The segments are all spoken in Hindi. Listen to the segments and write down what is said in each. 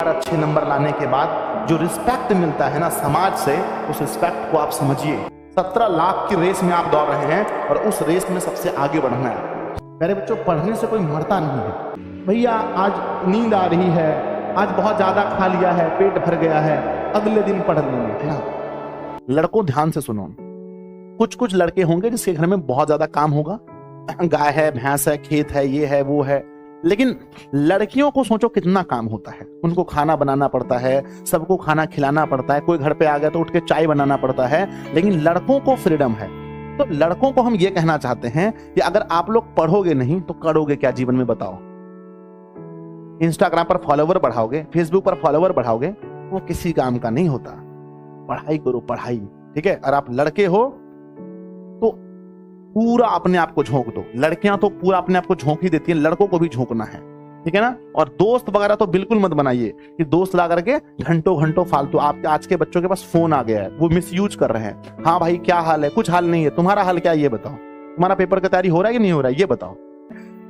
अच्छे नंबर लाने के बाद जो रिस्पेक्ट मिलता है ना समाज से, उस रिस्पेक्ट को आप समझिए। 17 लाख की रेस में आप दौड़ रहे हैं और उस रेस में सबसे आगे बढ़ना है। मेरे बच्चों, पढ़ने से कोई मरता नहीं है। भैया आज नींद आ रही है, आज बहुत ज्यादा खा लिया है, पेट भर गया है, अगले दिन पढ़ लेंगे, है ना। लड़कों ध्यान से सुनो, कुछ कुछ लड़के होंगे जिसके घर में बहुत ज्यादा काम होगा, गाय है, भैंस है, खेत है, ये है, वो है। लेकिन लड़कियों को सोचो कितना काम होता है। उनको खाना बनाना पड़ता है, सबको खाना खिलाना पड़ता है, कोई घर पे आ गया तो उठ के चाय बनाना पड़ता है। लेकिन लड़कों को फ्रीडम है। तो लड़कों को हम ये कहना चाहते हैं कि अगर आप लोग पढ़ोगे नहीं तो करोगे क्या जीवन में, बताओ। इंस्टाग्राम पर फॉलोवर बढ़ाओगे, फेसबुक पर फॉलोवर बढ़ाओगे, वो किसी काम का नहीं होता। पढ़ाई करो, पढ़ाई, ठीक है। और आप लड़के हो तो पूरा अपने आप को झोंक दो। लड़कियां तो पूरा अपने आप को झोंक ही देती हैं, लड़कों को भी झोंकना है, ठीक है ना। और दोस्त वगैरह तो बिल्कुल मत बनाइए कि दोस्त ला करके घंटों घंटों फालतू। आपके आज के बच्चों के पास फोन आ गया है, वो मिसयूज कर रहे हैं। हाँ भाई, क्या हाल है? कुछ हाल नहीं है। तुम्हारा हाल क्या है ये बताओ। तुम्हारा पेपर की तैयारी हो रहा है कि नहीं हो रहा है ये बताओ।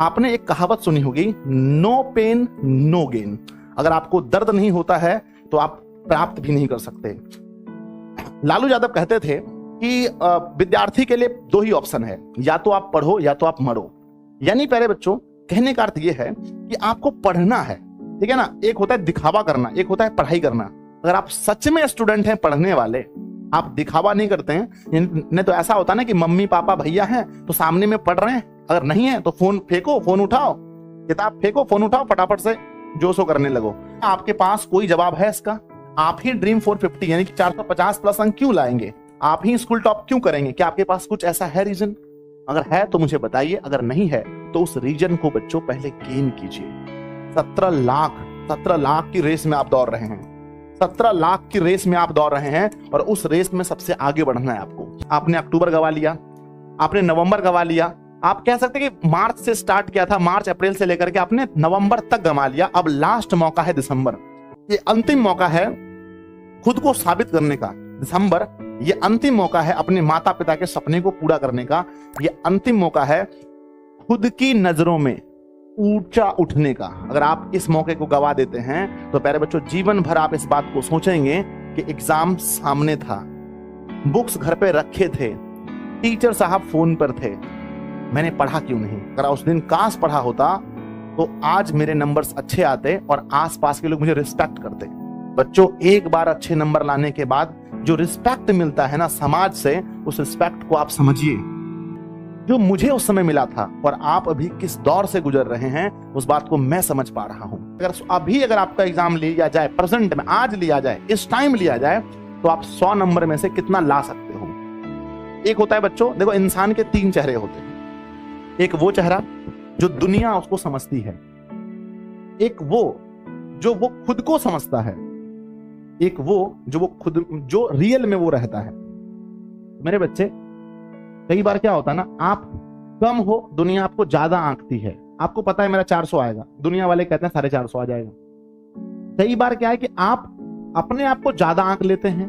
आपने एक कहावत सुनी होगी, नो पेन नो गेन। अगर आपको दर्द नहीं होता है तो आप प्राप्त भी नहीं कर सकते। लालू यादव कहते थे कि विद्यार्थी के लिए दो ही ऑप्शन है, या तो आप पढ़ो या तो आप मरो। यानी प्यारे बच्चों, कहने का अर्थ यह है कि आपको पढ़ना है, ठीक है ना। एक होता है दिखावा करना, एक होता है पढ़ाई करना। अगर आप सच में स्टूडेंट हैं, पढ़ने वाले, आप दिखावा नहीं करते हैं। नहीं तो ऐसा होता है ना कि मम्मी पापा भैया हैं तो सामने में पढ़ रहे हैं, अगर नहीं है तो फोन फेंको, फोन उठाओ, किताब फेंको, फोन उठाओ, फटाफट से जो सो करने लगो। आपके पास कोई जवाब है इसका? आप ही ड्रीम 450 यानी कि 450 प्लस अंक क्यों लाएंगे? आप ही स्कूल टॉप क्यों करेंगे? क्या आपके पास कुछ ऐसा है रीजन? अगर है तो मुझे बताइए, अगर नहीं है तो उस रीजन को बच्चों पहले गेन कीजिए। 17 लाख की रेस में आप दौड़ रहे हैं। 17 लाख की रेस में आप दौड़ रहे हैं और उस रेस में सबसे आगे बढ़ना है आपको। आपने अक्टूबर गवा लिया, आपने नवंबर गवा लिया, आप कह सकते हैं कि मार्च से स्टार्ट किया था, मार्च अप्रैल से लेकर के आपने नवंबर तक गवा लिया। अब लास्ट मौका है दिसंबर, ये अंतिम मौका है खुद को साबित करने का। दिसंबर ये अंतिम मौका है अपने माता पिता के सपने को पूरा करने का। ये अंतिम मौका है खुद की नजरों में ऊंचा उठने का। अगर आप इस मौके को गवा देते हैं तो प्यारे बच्चों, जीवन भर आप इस बात को सोचेंगे कि एग्जाम सामने था, बुक्स घर पे रखे थे, टीचर साहब फोन पर थे, मैंने पढ़ा क्यों नहीं? अगर उस दिन काश पढ़ा होता तो आज मेरे नंबर्स अच्छे आते और आसपास के लोग मुझे रिस्पेक्ट करते। बच्चों, एक बार अच्छे नंबर लाने के बाद जो रिस्पेक्ट मिलता है ना समाज से, उस रिस्पेक्ट को आप समझिए। जो मुझे उस समय मिला था और आप अभी किस दौर से गुजर रहे हैं, उस बात को मैं समझ पा रहा हूं। अगर आपका एग्जाम लिया जाए, प्रेजेंट में आज लिया जाए, इस टाइम लिया जाए, तो आप 100 नंबर में से कितना ला सकते हो? एक होता है बच्चों, देखो, इंसान के 3 चेहरे होते हैं। एक वो चेहरा जो दुनिया उसको समझती है, एक वो जो वो खुद को समझता है, एक वो जो रियल में वो रहता है। मेरे बच्चे, कई बार क्या होता है ना, आप कम हो, दुनिया आपको ज्यादा आंकती है। आपको पता है मेरा 400 आएगा, दुनिया वाले कहते हैं 450 आ जाएगा। कई बार क्या है कि आप अपने आप को ज्यादा आंक लेते हैं।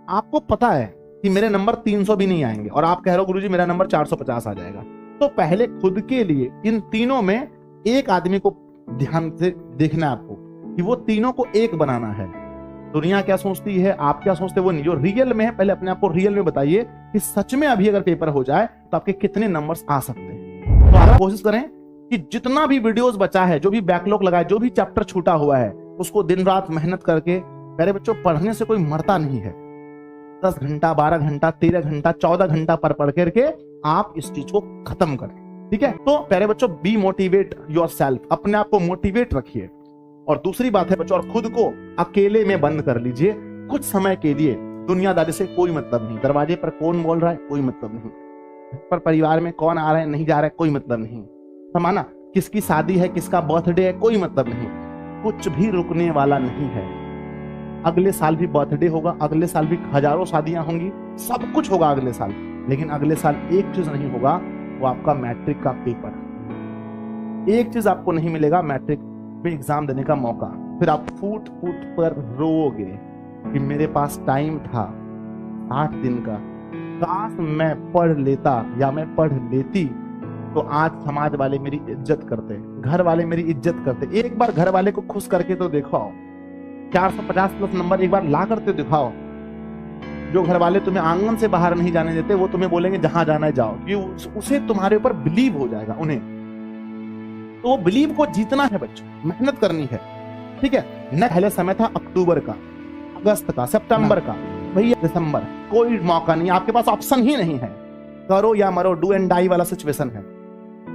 आपको पता है कि मेरे नंबर 300 भी नहीं आएंगे और आप कह रहे हो गुरुजी मेरा नंबर 450 आ जाएगा। तो पहले खुद के लिए इन तीनों में एक आदमी को ध्यान से देखना है आपको कि वो तीनों को एक बनाना है। दुनिया क्या सोचती है, आप क्या सोचते हैं, वो नहीं। जो रियल में है, पहले अपने आप को रियल में बताइए कि सच में अभी अगर पेपर हो जाए तो आपके कितने नंबर्स आ सकते हैं। तो आप कोशिश करें कि जितना भी वीडियोस बचा है, जो भी बैकलॉग लगा है, जो भी चैप्टर छूटा हुआ है, उसको दिन रात मेहनत करके, मेरे बच्चों, पढ़ने से कोई मरता नहीं है। 10 घंटा, 12 घंटा, 13 घंटा, 14 घंटा पर पढ़ करके आप इस चीज को खत्म करें, ठीक है। तो प्यारे बच्चों, बी मोटिवेट योरसेल्फ, अपने आप को मोटिवेट रखिए। और दूसरी बात है बच्चों, और खुद को अकेले में बंद कर लीजिए कुछ समय के लिए। दुनियादारी से कोई मतलब नहीं, दरवाजे पर कौन बोल रहा है कोई मतलब नहीं, पर परिवार में कौन आ रहा है नहीं जा रहा है कोई मतलब नहीं, समाना किसकी शादी है, किसका बर्थडे है, कोई मतलब नहीं। कुछ भी रुकने वाला नहीं है। अगले साल भी बर्थडे होगा, अगले साल भी हजारों शादियां होंगी, सब कुछ होगा अगले साल। लेकिन अगले साल एक चीज नहीं होगा, वो आपका मैट्रिक का पेपर। एक चीज आपको नहीं मिलेगा, मैट्रिक में एग्जाम देने का मौका। फिर आप फूट फूट पर रोओगे कि मेरे पास टाइम था 8 दिन का, काश मैं पढ़ लेता या मैं पढ़ लेती तो तो आज समाज वाले मेरी इज्जत करते, घर वाले मेरी इज्जत करते। एक बार घर वाले को खुश करके तो दिखाओ, 450 प्लस नंबर एक बार ला करते दिखाओ। जो घर वाले तुम्हें आंगन से बाहर नहीं जाने देते, वो तुम्हें बोलेंगे जहां जाना है जाओ, क्योंकि उसे तुम्हारे ऊपर बिलीव हो जाएगा उन्हें। तो वो बिलीव को जीतना है बच्चों, मेहनत करनी है, ठीक है। न पहले समय था अक्टूबर का, अगस्त का, सितंबर का, भैया दिसंबर, कोई मौका नहीं, आपके पास ऑप्शन ही नहीं है। करो या मरो, डू एंड डाई वाला सिचुएशन है।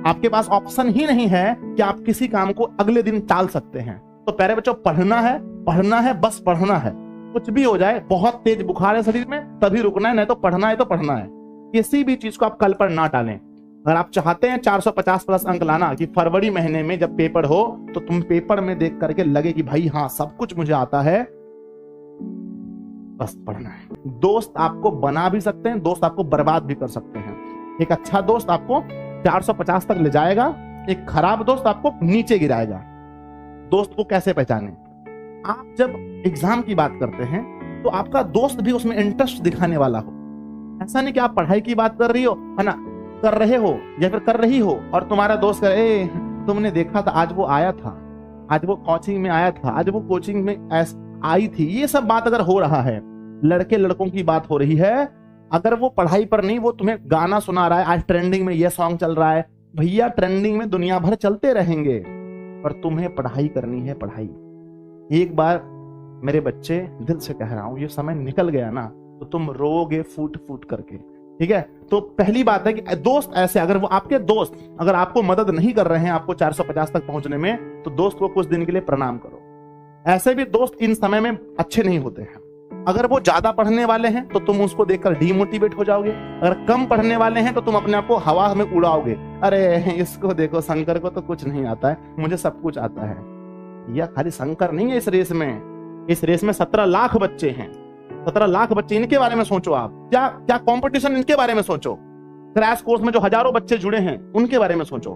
आपके पास ऑप्शन ही नहीं है कि आप किसी काम को अगले दिन टाल सकते हैं। तो प्यारे बच्चों, पढ़ना है, पढ़ना है, बस पढ़ना है। कुछ भी हो जाए, बहुत तेज बुखार है शरीर में तभी रुकना है, नहीं तो पढ़ना है तो पढ़ना है। किसी भी चीज को आप कल पर ना टालें। अगर आप चाहते हैं 450 प्लस अंक लाना, कि फरवरी महीने में जब पेपर हो तो तुम पेपर में देख करके लगे कि भाई हाँ सब कुछ मुझे आता है, बस पढ़ना है। दोस्त आपको बना भी सकते हैं, दोस्त आपको बर्बाद भी कर सकते हैं। एक अच्छा दोस्त आपको 450 तक ले जाएगा, एक खराब दोस्त आपको नीचे गिराएगा। दोस्त को कैसे पहचाने? आप जब एग्जाम की बात करते हैं तो आपका दोस्त भी उसमें इंटरेस्ट दिखाने वाला हो। ऐसा नहीं कि आप पढ़ाई की बात कर रही हो, है ना, कर रहे हो या फिर कर रही हो, और तुम्हारा दोस्त करे, तुमने देखा था आज वो आया था, आज वो कोचिंग में आया था, आज वो कोचिंग में आई थी। ये सब बात अगर हो रहा है, लड़के लड़कों की बात हो रही है, अगर वो पढ़ाई पर नहीं, वो तुम्हें गाना सुना रहा है, आज ट्रेंडिंग में ये सॉन्ग चल रहा है, भैया ट्रेंडिंग में दुनिया भर चलते रहेंगे, पर तुम्हें पढ़ाई करनी है, पढ़ाई। एक बार मेरे बच्चे, दिल से कह रहा हूं, ये समय निकल गया ना तो तुम रोगे फूट फूट करके, ठीक है। तो पहली बात है कि दोस्त ऐसे, अगर वो आपके दोस्त अगर आपको मदद नहीं कर रहे हैं आपको 450 तक पहुंचने में, तो दोस्त को कुछ दिन के लिए प्रणाम करो। ऐसे भी दोस्त इन समय में अच्छे नहीं होते हैं। अगर वो ज्यादा पढ़ने वाले हैं तो तुम उसको देखकर डीमोटिवेट हो जाओगे, अगर कम पढ़ने वाले हैं तो तुम अपने आप को हवा में उड़ाओगे, अरे इसको देखो, शंकर को तो कुछ नहीं आता है, मुझे सब कुछ आता है। यह खाली शंकर नहीं है इस रेस में, इस रेस में 17 लाख बच्चे हैं, 17 लाख बच्चे, इनके बारे में सोचो आप। क्या क्या कंपटीशन, इनके बारे में सोचो। क्रैश कोर्स में जो हजारों बच्चे जुड़े हैं उनके बारे में सोचो,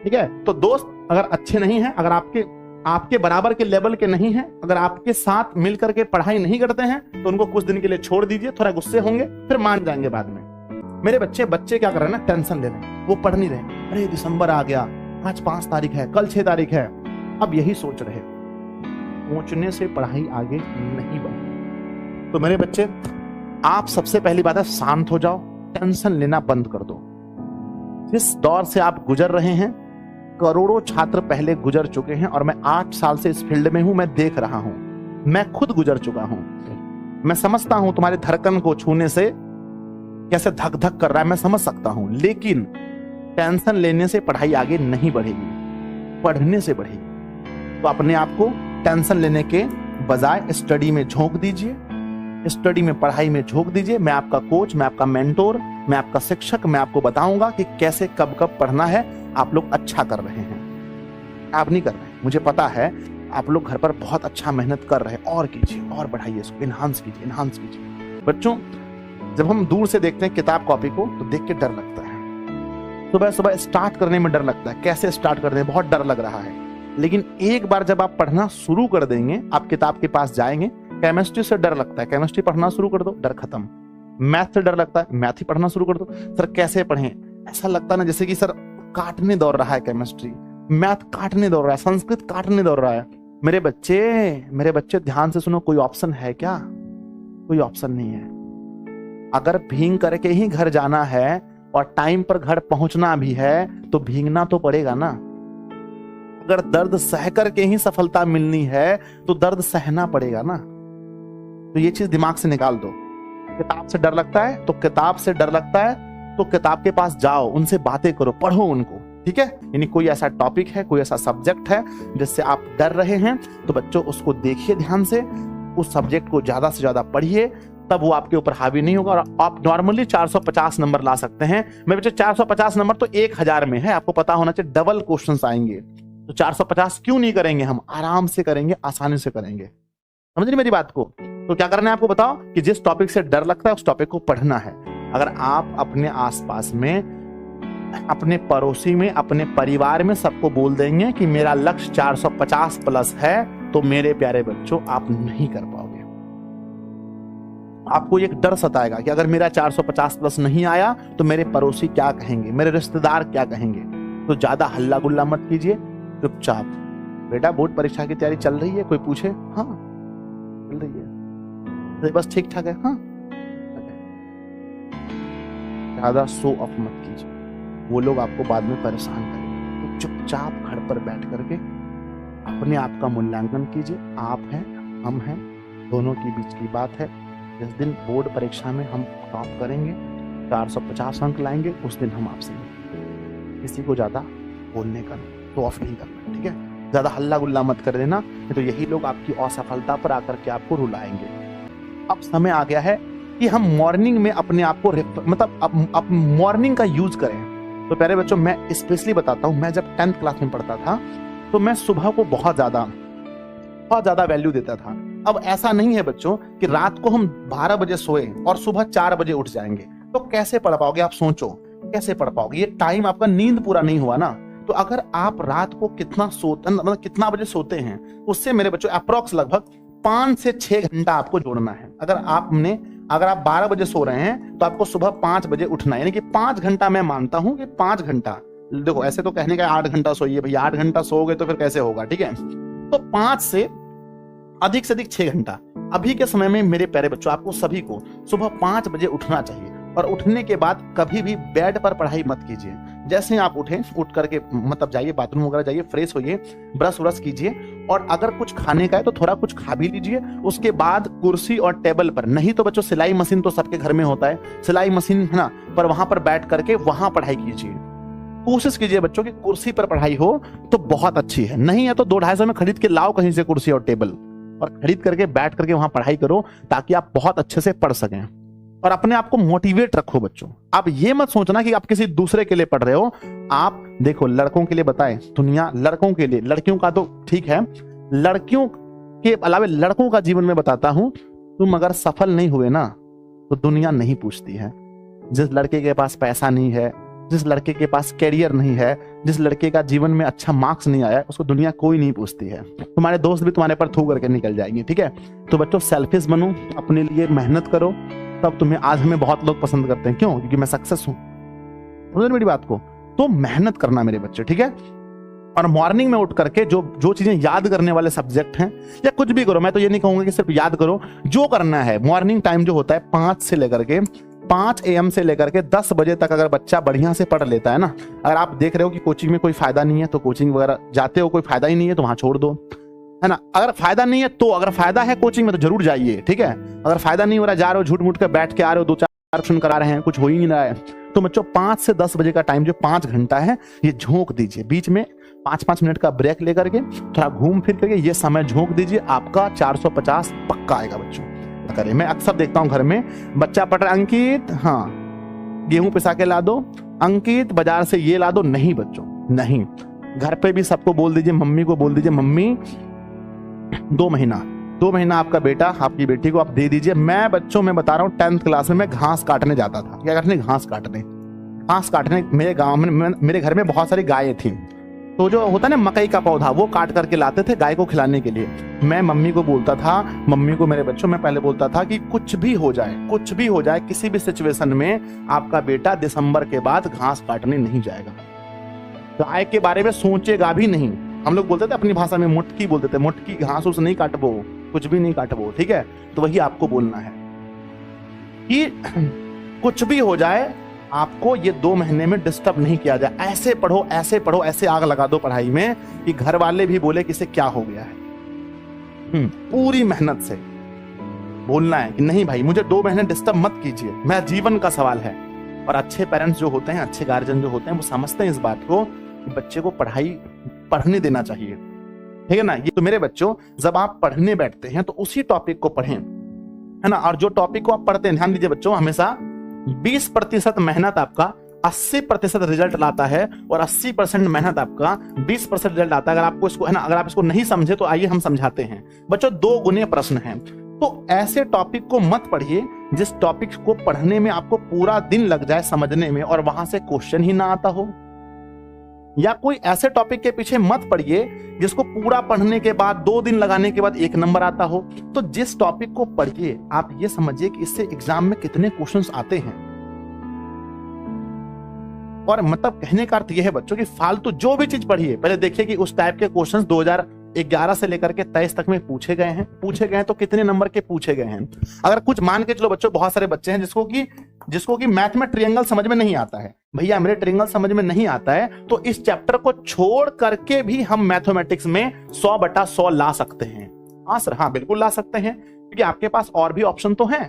ठीक है। तो दोस्त अगर अच्छे नहीं है, अगर आपके बराबर के लेवल के नहीं है, अगर आपके साथ मिलकर के पढ़ाई नहीं करते हैं, तो उनको कुछ दिन के लिए छोड़ दीजिए। थोड़ा गुस्से होंगे, फिर मान जाएंगे बाद में। मेरे बच्चे क्या कर रहे हैं ना, टेंशन ले रहे हैं, वो पढ़ नहीं रहे। अरे दिसंबर आ गया, आज 5 तारीख है, कल 6 तारीख है, अब यही सोच रहे। पहुंचने से पढ़ाई आगे नहीं बढ़ी। तो मेरे बच्चे, आप सबसे पहली बात है शांत हो जाओ, टेंशन लेना बंद कर दो। जिस दौर से आप गुजर रहे हैं, करोड़ों छात्र पहले गुजर चुके हैं, और मैं 8 साल से इस फील्ड में हूं, मैं देख रहा हूं, मैं खुद गुजर चुका हूं। मैं समझता हूं तुम्हारे धड़कन को छूने से कैसे धक धक कर रहा है, मैं समझ सकता हूं। लेकिन टेंशन लेने से पढ़ाई आगे नहीं बढ़ेगी, पढ़ने से बढ़ेगी। तो अपने आप को टेंशन लेने के बजाय स्टडी में झोंक दीजिए, स्टडी में, पढ़ाई में झोंक दीजिए। मैं आपका कोच, मैं आपका मेंटोर, मैं आपका शिक्षक, मैं आपको बताऊंगा कि कैसे कब कब पढ़ना है। आप लोग अच्छा कर रहे हैं, आप नहीं कर रहे हैं, मुझे पता है। आप लोग घर पर बहुत अच्छा मेहनत कर रहे हैं, और कीजिए, और बढ़ाइए इसको, इनहांस कीजिए, इनहांस कीजिए। बच्चों, जब हम दूर से देखते हैं किताब कॉपी को तो देख के डर लगता है। सुबह सुबह स्टार्ट करने में डर लगता है, कैसे स्टार्ट करने में बहुत डर लग रहा है। लेकिन एक बार जब आप पढ़ना शुरू कर देंगे, आप किताब के पास जाएंगे। केमिस्ट्री से डर लगता है, केमिस्ट्री पढ़ना शुरू कर दो, डर खत्म। मैथ से डर लगता है, मैथ ही पढ़ना शुरू कर दो। सर कैसे पढ़ें? ऐसा लगता है ना जैसे कि सर काटने दौड़ रहा है, केमिस्ट्री, मैथ काटने दौड़ रहा है, संस्कृत काटने दौड़ रहा है। मेरे बच्चे ध्यान से सुनो, कोई ऑप्शन है क्या? कोई ऑप्शन नहीं है। अगर भींग करके ही घर जाना है और टाइम पर घर पहुंचना भी है तो भींगना तो पड़ेगा ना। अगर दर्द सह करके ही सफलता मिलनी है तो दर्द सहना पड़ेगा ना। तो ये चीज दिमाग से निकाल दो। किताब से डर लगता है तो किताब से डर लगता है तो किताब के पास जाओ, उनसे बातें करो, पढ़ो उनको, ठीक है। यानी कोई ऐसा टॉपिक है, कोई ऐसा सब्जेक्ट है जिससे आप डर रहे हैं, तो बच्चों उसको देखिए ध्यान से, उस सब्जेक्ट को ज्यादा से ज्यादा पढ़िए, तब वो आपके ऊपर हावी नहीं होगा और आप नॉर्मली 450 नंबर ला सकते हैं। मेरे बच्चे 450 नंबर तो 1000 में है, आपको पता होना चाहिए डबल क्वेश्चंस आएंगे। तो 450 क्यों नहीं करेंगे? हम आराम से करेंगे, आसानी से करेंगे। समझ रही मेरी बात को? तो क्या करना है आपको बताओ कि जिस टॉपिक से डर लगता है उस टॉपिक को पढ़ना है। अगर आप अपने आसपास में, अपने पड़ोसी में, अपने परिवार में सबको बोल देंगे कि मेरा लक्ष्य 450 प्लस है, तो मेरे प्यारे बच्चों आप नहीं कर पाओगे। आपको एक डर सताएगा कि अगर मेरा 450 प्लस नहीं आया तो मेरे पड़ोसी क्या कहेंगे, मेरे रिश्तेदार क्या कहेंगे। तो ज्यादा हल्ला गुल्ला मत कीजिए, चुपचाप। बेटा बोर्ड परीक्षा की तैयारी चल रही है, कोई पूछे हाँ चल रही है, बस ठीक ठाक है, हाँ। ज्यादा शो ऑफ मत कीजिए, वो लोग आपको बाद में परेशान करेंगे। तो चुपचाप घर पर बैठ करके अपने आप का मूल्यांकन कीजिए। आप हैं, हम हैं, दोनों के बीच की बात है। जिस दिन बोर्ड परीक्षा में हम टॉप करेंगे, 450 अंक लाएंगे, उस दिन हम आपसे मिलेंगे। किसी को ज्यादा बोलने का नहीं, तो ऑफ नहीं करना, ठीक है। ज्यादा हल्ला गुल्ला मत कर देना, तो यही लोग आपकी असफलता पर आकर के आपको रुलाएंगे। अब समय आ गया है कि हम मॉर्निंग में अपने आप को मतलब अब मॉर्निंग का यूज करें। तो प्यारे बच्चों, मैं स्पेशली बताता हूं, मैं जब 10th क्लास में पढ़ता था तो मैं सुबह को बहुत ज्यादा वैल्यू देता था। अब ऐसा नहीं है बच्चों कि रात को हम 12 बजे सोए और सुबह 4 बजे उठ जाएंगे, तो कैसे पढ़ पाओगे? आप सोचो कैसे पढ़ पाओगे? ये टाइम आपका नींद पूरा नहीं हुआ ना। तो अगर आप रात को कितना बजे सोते हैं, उससे मेरे बच्चों अप्रोक्स लगभग 5 से 6 घंटा आपको जोड़ना है। अगर आप 12 बजे सो रहे हैं तो आपको सुबह 5 बजे उठना है, यानी कि 5 घंटा। मैं मानता हूं कि 5 घंटा, देखो ऐसे तो कहने का 8 घंटा सोइए भैया, 8 घंटा सोओगे तो फिर कैसे होगा, ठीक है। तो 5 से अधिक 6 घंटा। अभी के समय में मेरे प्यारे बच्चों, आपको सभी को सुबह 5 बजे उठना चाहिए। और उठने के बाद कभी भी बेड पर पढ़ाई मत कीजिए। जैसे ही आप उठ करके मतलब जाइए बाथरूम वगैरह जाइए, फ्रेश होइए, ब्रश व्रश कीजिए, और अगर कुछ खाने का है तो थोड़ा कुछ खा भी लीजिए। उसके बाद कुर्सी और टेबल पर, नहीं तो बच्चों सिलाई मशीन तो सबके घर में होता है, सिलाई मशीन है ना, पर वहां पर बैठ करके वहां पढ़ाई कीजिए। कोशिश कीजिए बच्चों की कुर्सी पर पढ़ाई हो तो बहुत अच्छी है, नहीं है तो 200-250 में खरीद के लाओ कहीं से कुर्सी और टेबल, और खरीद करके बैठ करके वहां पढ़ाई करो, ताकि आप बहुत अच्छे से पढ़ सकें। और अपने आप को मोटिवेट रखो बच्चों। आप ये मत सोचना कि आप किसी दूसरे के लिए पढ़ रहे हो। आप देखो, लड़कों के लिए बताएं, दुनिया लड़कों के लिए, लड़कियों का तो ठीक है, लड़कियों के अलावा लड़कों का जीवन में बताता हूं, तुम अगर सफल नहीं हुए ना तो दुनिया नहीं पूछती है। जिस लड़के के पास पैसा नहीं है, जिस लड़के के पास कैरियर नहीं है, जिस लड़के का जीवन में अच्छा मार्क्स नहीं आया, उसको दुनिया कोई नहीं पूछती है। तुम्हारे दोस्त भी तुम्हारे पर थू करके निकल जाएंगे, ठीक है। तो बच्चों सेल्फिश बनो, अपने लिए मेहनत करो, तब तुम्हें आज हमें बहुत लोग पसंद करते हैं। क्यों? क्योंकि मैं सक्सेस हूं। समझ मेरी बात को? तो मेहनत करना मेरे बच्चे, ठीक है। और मॉर्निंग में उठ करके जो चीजें याद करने वाले सब्जेक्ट हैं, या कुछ भी करो, मैं तो ये नहीं कहूंगा कि सिर्फ याद करो, जो करना है। मॉर्निंग टाइम जो होता है 5 AM से लेकर के 10 बजे तक अगर बच्चा बढ़िया से पढ़ लेता है ना, अगर आप देख रहे हो कि कोचिंग में कोई फायदा नहीं है तो कोचिंग वगैरह जाते हो, कोई फायदा ही नहीं है तो वहां छोड़ दो, है ना। अगर फायदा नहीं है तो, अगर फायदा है कोचिंग में तो जरूर जाइए, ठीक है। अगर फायदा नहीं हो रहा, जा रहे हो झूठ मूठ कर बैठ के आ रहे हो, 2-4 क्वेश्चन करा रहे हैं, कुछ हो ही नहीं रहा है, तो बच्चों 5 से 10 बजे का टाइम जो 5 घंटा है, ये झोंक दीजिए। बीच में 5-5 मिनट का ब्रेक लेकर के थोड़ा घूम फिर करके ये समय झोंक दीजिए, आपका 450 पक्का आएगा बच्चों। करें, मैं अक्सर देखता हूं घर में बच्चा पढ़ रहा, अंकित हाँ गेहूं पिसा के ला दो, अंकित बाजार से ये ला दो। नहीं बच्चों, नहीं। घर पे भी सबको बोल दीजिए, मम्मी को बोल दीजिए, मम्मी 2 महीना आपका बेटा आपकी बेटी को आप दे दीजिए। मैं बच्चों में बता रहा हूँ 10th क्लास में मैं घास काटने जाता था। क्या काटने? घास काटने। मेरे गांव में, मेरे घर में बहुत सारी गायें थी, तो जो होता है ना मकई का पौधा, वो काट करके लाते थे गाय को खिलाने के लिए। मैं मम्मी को बोलता था, मम्मी को मेरे बच्चों में पहले बोलता था कि कुछ भी हो जाए, किसी भी सिचुएशन में आपका बेटा दिसंबर के बाद घास काटने नहीं जाएगा, गाय के बारे में सोचेगा भी नहीं। हम लोग बोलते थे अपनी भाषा में मुटकी बोलते थे, मुटकी घास उस नहीं काटबो, कुछ भी नहीं काटबो, ठीक है। तो वही आपको बोलना है कि कुछ भी हो जाए, आपको ये 2 महीने में डिस्टर्ब नहीं किया जाए। ऐसे पढ़ो, ऐसे आग लगा दो पढ़ाई में कि घर वाले भी बोले कि इसे क्या हो गया है। पूरी मेहनत से बोलना है कि नहीं भाई, मुझे 2 महीने डिस्टर्ब मत कीजिए, मेरा जीवन का सवाल है। और अच्छे पेरेंट्स जो होते हैं, अच्छे गार्जियन जो होते हैं, वो समझते हैं इस बात को कि बच्चे को पढ़ने देना चाहिए, ठीक है ना। ये तो मेरे बच्चों, जब आप पढ़ने बैठते हैं तो उसी टॉपिक को पढ़ें, है ना। और जो टॉपिक को आप पढ़ते हैं, ध्यान दीजिए बच्चों, हमेशा 20% मेहनत आपका 80% रिजल्ट लाता है, और 80% मेहनत आपका 20% रिजल्ट आता है। अगर आपको इसको, है ना, अगर आप इसको नहीं समझे तो आइए हम समझाते हैं बच्चों। 2 गुने प्रश्न हैं, तो ऐसे टॉपिक को मत पढ़िए जिस टॉपिक को पढ़ने में आपको पूरा दिन लग जाए समझने में, और वहां से क्वेश्चन ही ना आता हो। या कोई ऐसे टॉपिक के पीछे मत पढ़िए जिसको पूरा पढ़ने के बाद 2 दिन लगाने के बाद 1 नंबर आता हो। तो जिस टॉपिक को पढ़िए आप ये समझिए कि इससे एग्जाम में कितने क्वेश्चंस आते हैं। और मतलब कहने का अर्थ यह है बच्चों कि फालतू जो भी चीज पढ़िए पहले देखिए कि उस टाइप के क्वेश्चंस 2011 से लेकर के 23 तक में पूछे गए हैं तो कितने नंबर के पूछे गए हैं। अगर कुछ मान के चलो बच्चों, बहुत सारे बच्चे हैं जिसको कि मैथ में ट्रायंगल समझ में नहीं आता है, भैया मेरे ट्रायंगल समझ में नहीं आता है, तो इस चैप्टर को छोड़ करके भी हम मैथमेटिक्स में 100/100 ला सकते हैं। हाँ सर, हाँ बिल्कुल ला सकते हैं, क्योंकि आपके पास और भी ऑप्शन तो हैं।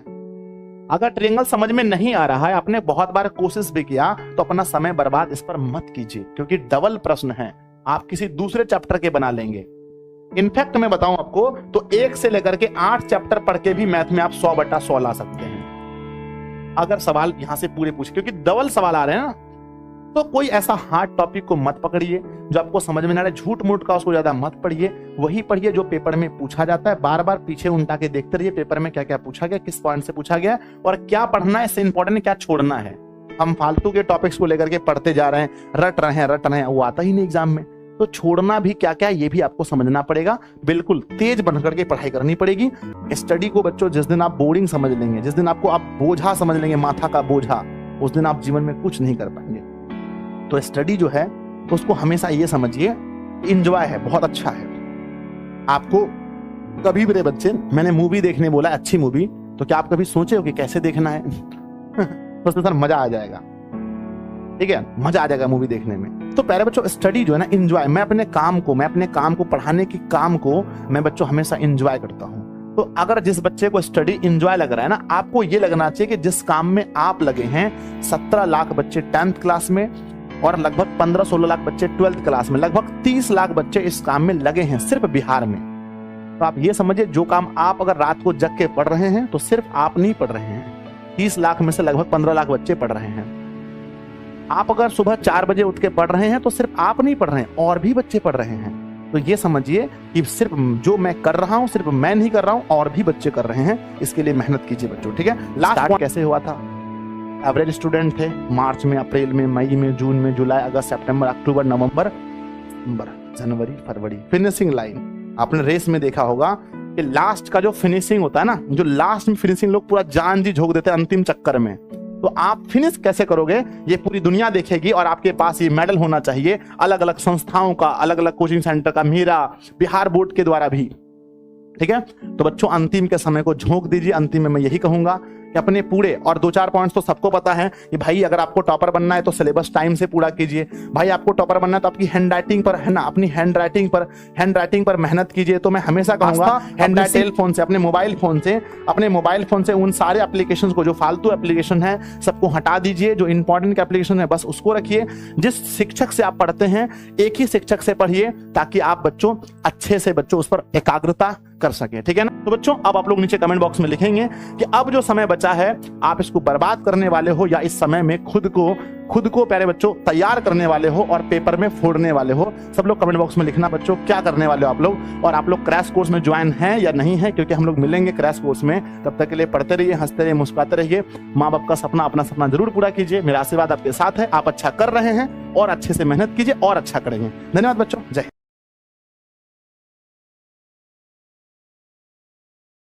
अगर ट्रायंगल समझ में नहीं आ रहा है, आपने बहुत बार कोशिश भी किया, तो अपना समय बर्बाद इस पर मत कीजिए, क्योंकि डबल प्रश्न है, आप किसी दूसरे चैप्टर के बना लेंगे। इनफैक्ट मैं बताऊं आपको तो 1 से लेकर के 8 चैप्टर पढ़ के भी मैथ में आप 100/100 ला सकते हैं, अगर सवाल यहां से पूरे पूछे, क्योंकि डबल सवाल आ रहे हैं ना। तो कोई ऐसा हार्ड टॉपिक को मत पकड़िए जो आपको समझ में ना रहे, झूठ मूठ का उसको ज्यादा मत पढ़िए, वही पढ़िए जो पेपर में पूछा जाता है। बार बार पीछे उल्टा के देखते रहिए पेपर में क्या क्या पूछा गया, किस पॉइंट से पूछा गया, और क्या पढ़ना है, इससे इंपॉर्टेंट है क्या छोड़ना है। हम फालतू के टॉपिक्स को लेकर के पढ़ते जा रहे हैं, रट रहे हैं, वो आता ही नहीं एग्जाम में। तो छोड़ना भी क्या क्या ये भी आपको समझना पड़ेगा। बिल्कुल तेज बनकर के पढ़ाई करनी पड़ेगी। स्टडी को बच्चों जिस दिन आप बोरिंग समझ लेंगे, जिस दिन आपको आप बोझा समझ लेंगे, माथा का बोझा, उस दिन आप जीवन में कुछ नहीं कर पाएंगे। तो स्टडी जो है उसको हमेशा ये समझिए इंजॉय है, बहुत अच्छा है। आपको कभी मेरे बच्चे, मैंने मूवी देखने बोला, अच्छी मूवी, तो क्या आप कभी सोचे हो कि कैसे देखना है? तो सर मजा आ जाएगा, ठीक है, मजा आ जाएगा मूवी देखने में। तो प्यारे बच्चों स्टडी जो है ना इंजॉय, मैं अपने काम को पढ़ाने की काम को मैं बच्चों हमेशा इंजॉय करता हूँ। तो अगर जिस बच्चे को स्टडी इंजॉय लग रहा है ना, आपको ये लगना चाहिए कि जिस काम में आप लगे हैं, 17 लाख बच्चे 10th क्लास में और लगभग 15-16 लाख बच्चे 12th क्लास में, लगभग 30 लाख बच्चे इस काम में लगे हैं सिर्फ बिहार में। तो आप ये समझिए जो काम आप अगर रात को जग के पढ़ रहे हैं तो सिर्फ आप नहीं पढ़ रहे हैं, 30 लाख में से लगभग 15 लाख बच्चे पढ़ रहे हैं। आप अगर सुबह 4 बजे उठ के पढ़ रहे हैं तो सिर्फ आप नहीं पढ़ रहे हैं, और भी बच्चे पढ़ रहे हैं। तो ये समझिए कि सिर्फ जो मैं कर रहा हूं सिर्फ मैं नहीं कर रहा हूं, और भी बच्चे कर रहे हैं। इसके लिए मेहनत कीजिए बच्चों, ठीक है। लास्ट कैसे हुआ था? एवरेज स्टूडेंट थे, मार्च में, अप्रैल में, मई में, जून में, जुलाई, अगस्त, सितंबर, अक्टूबर, नवंबर, जनवरी, फरवरी, फिनिशिंग लाइन। आपने रेस में देखा होगा कि लास्ट का जो फिनिशिंग होता है ना, जो लास्ट में फिनिशिंग लोग पूरा जान जी झोंक देते हैं अंतिम चक्कर में। तो आप फिनिश कैसे करोगे ये पूरी दुनिया देखेगी, और आपके पास ये मेडल होना चाहिए अलग अलग संस्थाओं का, अलग अलग कोचिंग सेंटर का, मेरा, बिहार बोर्ड के द्वारा भी, ठीक है। तो बच्चों अंतिम के समय को झोंक दीजिए। अंतिम में मैं यही कहूंगा कि अपने पूरे, और 2-4 पॉइंट्स तो सबको पता है कि भाई अगर आपको टॉपर बनना है तो सिलेबस टाइम से पूरा कीजिए। भाई आपको टॉपर बनना है तो आपकी हैंड राइटिंग पर है ना, अपनी हैंड राइटिंग पर मेहनत कीजिए। तो मैं हमेशा कहूंगा हैंड राइटिंग फोन से, अपने मोबाइल फोन से उन सारे एप्लीकेशंस को, जो फालतू एप्लीकेशन है सबको हटा दीजिए। जो इंपॉर्टेंट एप्लीकेशन है बस उसको रखिए। जिस शिक्षक से आप पढ़ते हैं एक ही शिक्षक से पढ़िए, ताकि आप बच्चों अच्छे से बच्चों उस पर एकाग्रता कर सके, ठीक है ना। तो बच्चों अब आप लोग नीचे कमेंट बॉक्स में लिखेंगे कि अब जो समय बचा है आप इसको बर्बाद करने वाले हो, या इस समय में खुद को प्यारे बच्चों तैयार करने वाले हो और पेपर में फोड़ने वाले हो। सब लोग कमेंट बॉक्स में लिखना बच्चों क्या करने वाले हो आप लोग, और आप लोग क्रैश कोर्स में ज्वाइन हैं या नहीं है, क्योंकि हम लोग मिलेंगे क्रैश कोर्स में। तब तक के लिए पढ़ते रहिए, हंसते रहिए, मुस्कुराते रहिए। माँ बाप का सपना, अपना सपना जरूर पूरा कीजिए। मेरा आशीर्वाद आपके साथ है, आप अच्छा कर रहे हैं और अच्छे से मेहनत कीजिए और अच्छा करेंगे। धन्यवाद बच्चों, जय हिंद।